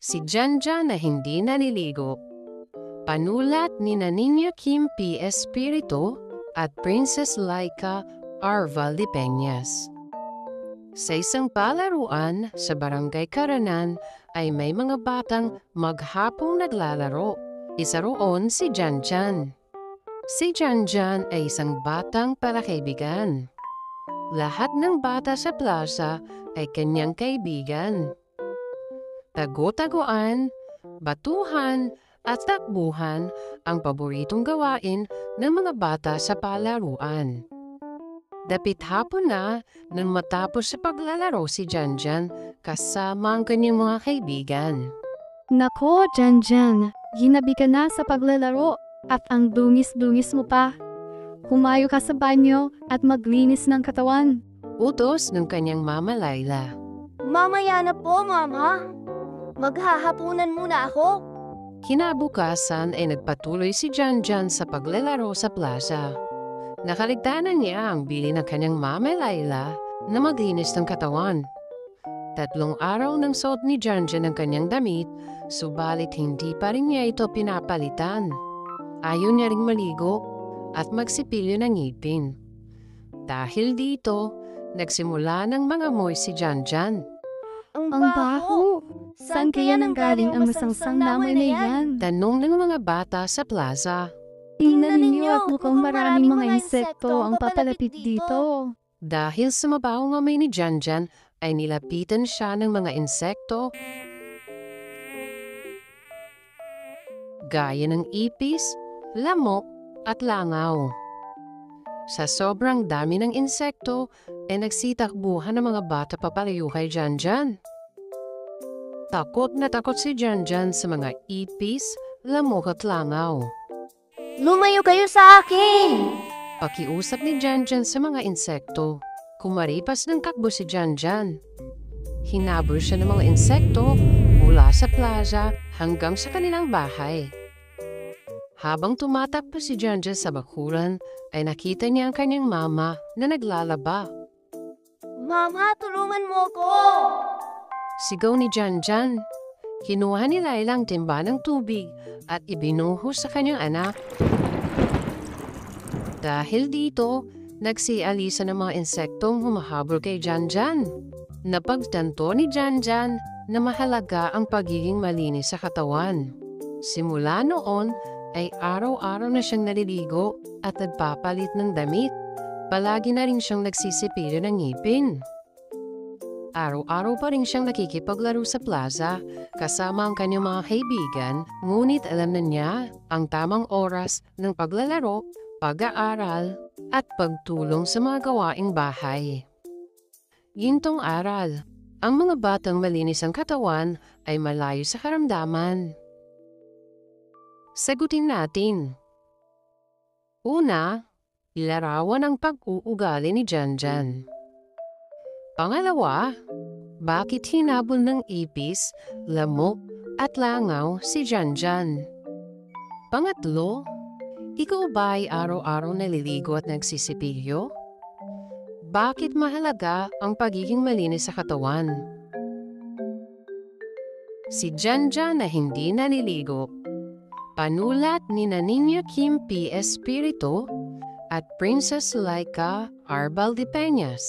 Si Janjan na hindi naliligo. Panulat ni Niña Kim P. Espiritu at Princess Laika R. Valdepeñas. Sa isang palaruan sa Barangay Karanan ay may mga batang maghapong naglalaro. Isa roon si Janjan. Si Janjan ay isang batang palakaibigan. Lahat ng bata sa plaza ay kanyang kaibigan. Tago-taguan, batuhan, at takbuhan ang paboritong gawain ng mga bata sa palaruan. Dapit hapon na nang matapos sa paglalaro si Janjan kasama ang kanyang mga kaibigan. Nako, Janjan, ginabi ka na sa paglalaro at ang dungis-dungis mo pa. Humayo ka sa banyo at maglinis ng katawan. Utos ng kanyang mama Laila. Mamaya na po, Mama. Maghahapunan muna ako. Kinabukasan ay nagpatuloy si Janjan sa paglalaro sa plaza. Nakaligtanan niya ang bili ng kanyang mama Laila na maglinis ng katawan. 3 araw nang suot ni Janjan ang kanyang damit, subalit hindi pa rin niya ito pinapalitan. Ayaw niya ring maligo at magsipilyo ng ngipin. Dahil dito, nagsimula ng mga moy si Janjan. Ang baho! Saan kaya nanggaling ang masangsang namoy na yan? Tanong ng mga bata sa plaza. Tingnan ninyo at mukhang maraming mga insekto ang papalapit dito. Dahil sa mabahong amoy ni Janjan, ay nilapitan siya ng mga insekto gaya ng ipis, lamok, at langaw. Sa sobrang dami ng insekto, ay nagsitakbuhan ng mga bata papalayo kay Janjan. Takot na takot si Janjan sa mga ipis, lamok at langaw. Lumayo kayo sa akin! Pakiusap ni Janjan sa mga insekto. Kumaripas ng takbo si Janjan. Hinabol siya ng mga insekto mula sa plaza hanggang sa kanilang bahay. Habang tumatakbo si Janjan sa bakuran, ay nakita niya ang kanyang mama na naglalaba. Mama, tulungan mo ko! Sigaw ni Janjan. Kinuha ni Laila ang timba ng tubig at ibinuhos sa kanyang anak. Dahil dito, nagsialisa ng mga insektong humahabol kay Janjan. Napagtanto ni Janjan na mahalaga ang pagiging malinis sa katawan. Simula noon, ay araw-araw na siyang naliligo at nagpapalit ng damit. Palagi na rin siyang nagsisipilyo ng ngipin. Araw-araw pa rin siyang nakikipaglaro sa plaza kasama ang kanyang mga kaibigan, ngunit alam na niya ang tamang oras ng paglalaro, pag-aaral, at pagtulong sa mga gawaing bahay. Gintong aral, ang mga batang malinis ang katawan ay malayo sa karamdaman. Sagutin natin. Una, ilarawan ang pag-uugali ni Janjan. Pangalawa, bakit hinabol ng ipis, lamok, at langaw si Janjan? Pangatlo, ikaw ba ay araw-araw naliligo at nagsisipilyo? Bakit mahalaga ang pagiging malinis sa katawan? Si Janjan na hindi naliligo. Panulat ni Niña Kim P. Espiritu at Princess Laika R. Valdepeñas.